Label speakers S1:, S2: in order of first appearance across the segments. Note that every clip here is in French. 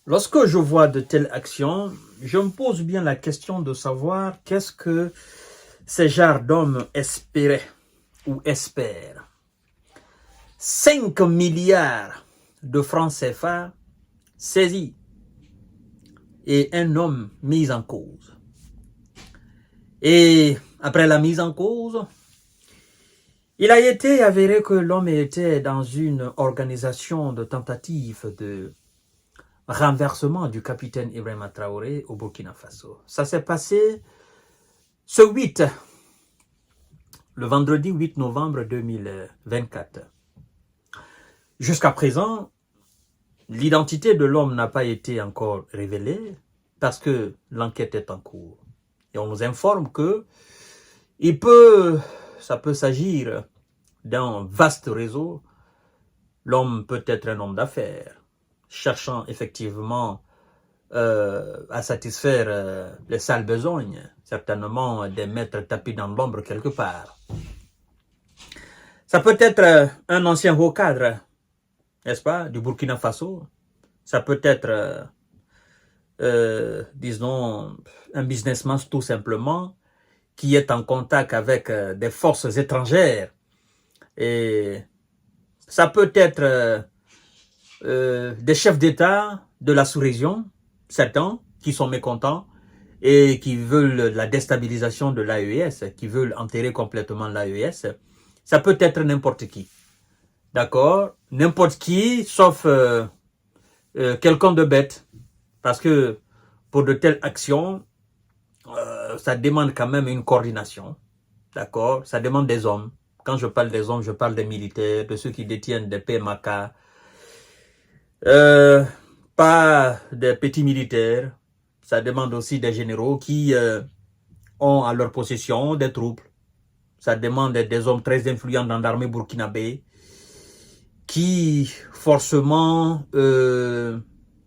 S1: Lorsque je vois de telles actions, je me pose bien la question de savoir qu'est-ce que ces genres d'hommes espéraient ou espèrent. 5 milliards de francs CFA saisis et un homme mis en cause. Et après la mise en cause, il a été avéré que l'homme était dans une organisation de tentative de renversement du capitaine Ibrahima Traoré au Burkina Faso. Ça s'est passé le vendredi 8 novembre 2024. Jusqu'à présent, l'identité de l'homme n'a pas été encore révélée parce que l'enquête est en cours. Et on nous informe que ça peut s'agir d'un vaste réseau. L'homme peut être un homme d'affaires, cherchant effectivement à satisfaire les sales besognes, certainement des maîtres tapis dans l'ombre quelque part. Ça peut être un ancien haut cadre, n'est-ce pas, du Burkina Faso. Ça peut être, disons, un businessman tout simplement qui est en contact avec des forces étrangères. Et ça peut être des chefs d'État de la sous-région, certains qui sont mécontents et qui veulent la déstabilisation de l'AES, qui veulent enterrer complètement l'AES. Ça peut être n'importe qui. D'accord? N'importe qui, sauf quelqu'un de bête. Parce que pour de telles actions, ça demande quand même une coordination. D'accord? Ça demande des hommes. Quand je parle des hommes, je parle des militaires, de ceux qui détiennent des PMK. Pas des petits militaires. Ça demande aussi des généraux qui ont à leur possession des troupes. Ça demande des hommes très influents dans l'armée burkinabé qui forcément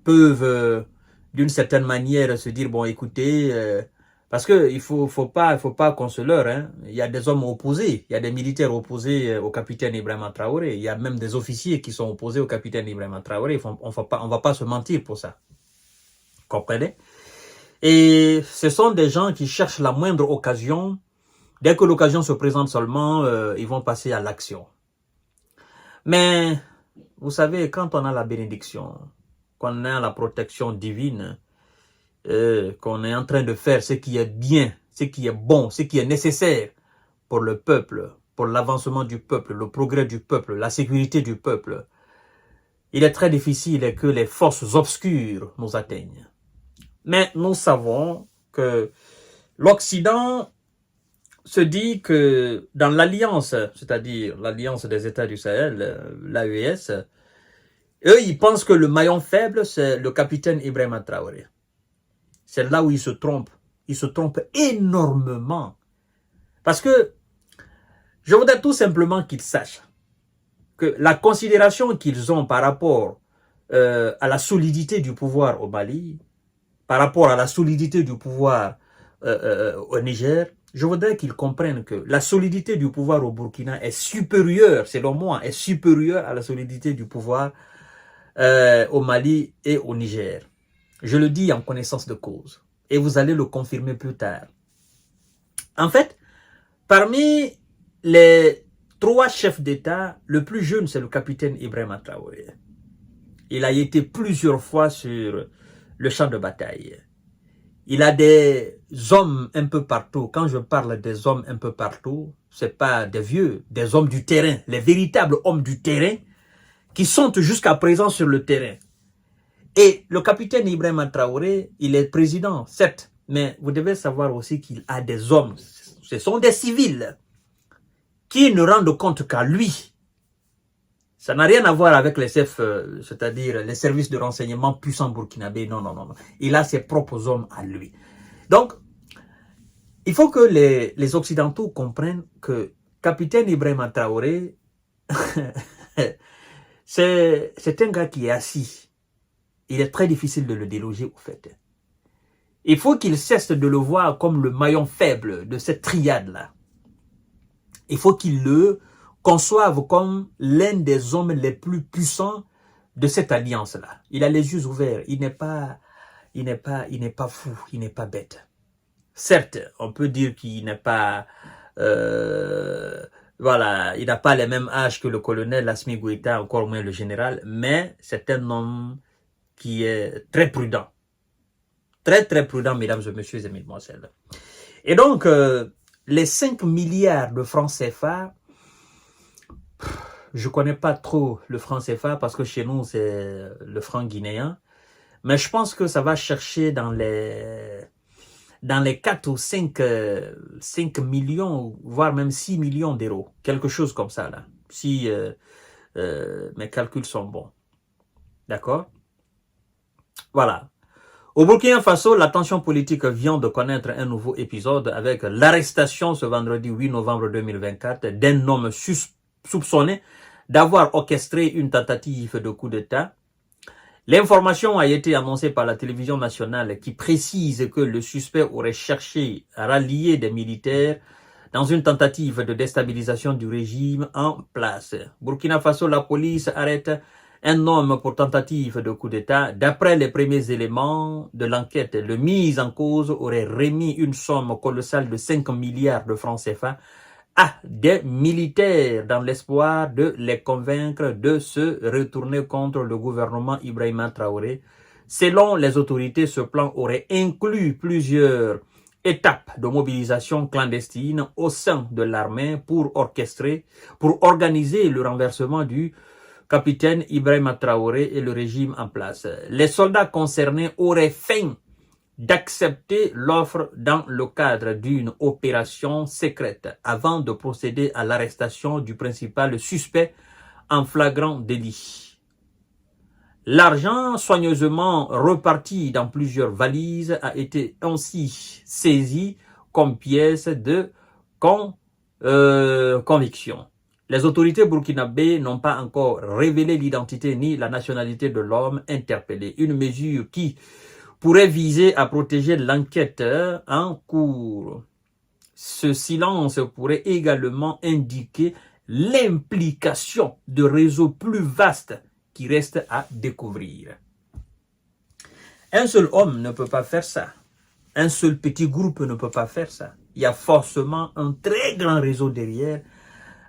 S1: peuvent d'une certaine manière se dire bon écoutez parce que il faut pas qu'on se leurre, hein. Il y a des hommes opposés, il y a des militaires opposés au capitaine Ibrahima Traoré, il y a même des officiers qui sont opposés au capitaine Ibrahima Traoré. On va pas se mentir pour ça, comprenez? Et ce sont des gens qui cherchent la moindre occasion. Dès que l'occasion se présente seulement, ils vont passer à l'action. Mais, vous savez, quand on a la bénédiction, qu'on a la protection divine, qu'on est en train de faire ce qui est bien, ce qui est bon, ce qui est nécessaire pour le peuple, pour l'avancement du peuple, le progrès du peuple, la sécurité du peuple, il est très difficile que les forces obscures nous atteignent. Mais nous savons que l'Occident se dit que dans l'alliance, c'est-à-dire l'alliance des États du Sahel, l'AES, eux, ils pensent que le maillon faible, c'est le capitaine Ibrahima Traoré. C'est là où ils se trompent. Ils se trompent énormément. Parce que je voudrais tout simplement qu'ils sachent que la considération qu'ils ont par rapport à la solidité du pouvoir au Mali, par rapport à la solidité du pouvoir au Niger, je voudrais qu'ils comprennent que la solidité du pouvoir au Burkina est supérieure, selon moi, est supérieure à la solidité du pouvoir au Mali et au Niger. Je le dis en connaissance de cause. Et vous allez le confirmer plus tard. En fait, parmi les 3 chefs d'État, le plus jeune, c'est le capitaine Ibrahima Traoré. Il a été plusieurs fois sur le champ de bataille. Il a des hommes un peu partout. Quand je parle des hommes un peu partout, c'est pas des vieux, des hommes du terrain, les véritables hommes du terrain qui sont jusqu'à présent sur le terrain. Et le capitaine Ibrahima Traoré, il est président, certes, mais vous devez savoir aussi qu'il a des hommes, ce sont des civils, qui ne rendent compte qu'à lui. Ça n'a rien à voir avec les chefs, c'est-à-dire les services de renseignement puissants burkinabés. Non, non, non. Il a ses propres hommes à lui. Donc, il faut que les Occidentaux comprennent que capitaine Ibrahima Traoré, c'est un gars qui est assis. Il est très difficile de le déloger au fait. Il faut qu'il cesse de le voir comme le maillon faible de cette triade-là. Il faut qu'il le conçoive comme l'un des hommes les plus puissants de cette alliance-là. Il a les yeux ouverts. Il n'est pas fou, il n'est pas bête. Certes, on peut dire qu'il n'est pas, voilà, il n'a pas les mêmes âges que le colonel Assimi Goïta, encore moins le général, mais c'est un homme qui est très prudent. Très, très prudent, mesdames et messieurs et mesdemoiselles. Et donc, les 5 milliards de francs CFA, je connais pas trop le franc CFA parce que chez nous, c'est le franc guinéen. Mais je pense que ça va chercher dans les 4 ou 5 millions, voire même 6 millions d'euros. Quelque chose comme ça, là. Si mes calculs sont bons. D'accord? Voilà. Au Burkina Faso, la tension politique vient de connaître un nouveau épisode avec l'arrestation ce vendredi 8 novembre 2024 d'un homme soupçonné d'avoir orchestré une tentative de coup d'État. L'information a été annoncée par la télévision nationale qui précise que le suspect aurait cherché à rallier des militaires dans une tentative de déstabilisation du régime en place. Burkina Faso, la police arrête un homme pour tentative de coup d'État. D'après les premiers éléments de l'enquête, le mis en cause aurait remis une somme colossale de 5 milliards de francs CFA à des militaires dans l'espoir de les convaincre de se retourner contre le gouvernement Ibrahima Traoré. Selon les autorités, ce plan aurait inclus plusieurs étapes de mobilisation clandestine au sein de l'armée pour organiser le renversement du capitaine Ibrahima Traoré et le régime en place. Les soldats concernés auraient feint d'accepter l'offre dans le cadre d'une opération secrète avant de procéder à l'arrestation du principal suspect en flagrant délit. L'argent soigneusement reparti dans plusieurs valises a été ainsi saisi comme pièce de conviction. Les autorités burkinabées n'ont pas encore révélé l'identité ni la nationalité de l'homme interpellé. Une mesure qui pourrait viser à protéger l'enquêteur en cours. Ce silence pourrait également indiquer l'implication de réseaux plus vastes qui restent à découvrir. Un seul homme ne peut pas faire ça. Un seul petit groupe ne peut pas faire ça. Il y a forcément un très grand réseau derrière.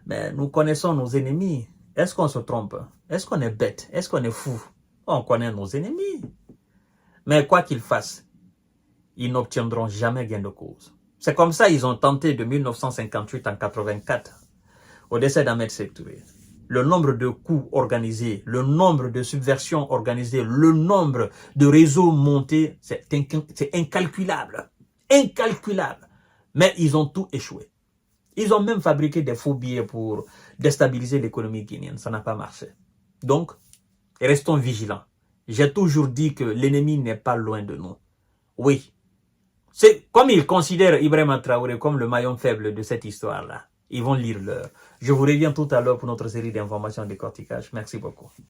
S1: Mais nous connaissons nos ennemis. Est-ce qu'on se trompe? Est-ce qu'on est bête? Est-ce qu'on est fou? On connaît nos ennemis. Mais quoi qu'ils fassent, ils n'obtiendront jamais gain de cause. C'est comme ça ils ont tenté de 1958 en 84, au décès d'Ahmed Sékou Touré. Le nombre de coups organisés, le nombre de subversions organisées, le nombre de réseaux montés, c'est incalculable. Incalculable. Mais ils ont tout échoué. Ils ont même fabriqué des faux billets pour déstabiliser l'économie guinéenne. Ça n'a pas marché. Donc, restons vigilants. J'ai toujours dit que l'ennemi n'est pas loin de nous. Oui. C'est comme ils considèrent Ibrahima Traoré comme le maillon faible de cette histoire-là. Ils vont lire l'heure. Je vous reviens tout à l'heure pour notre série d'informations de décortiquage. Merci beaucoup.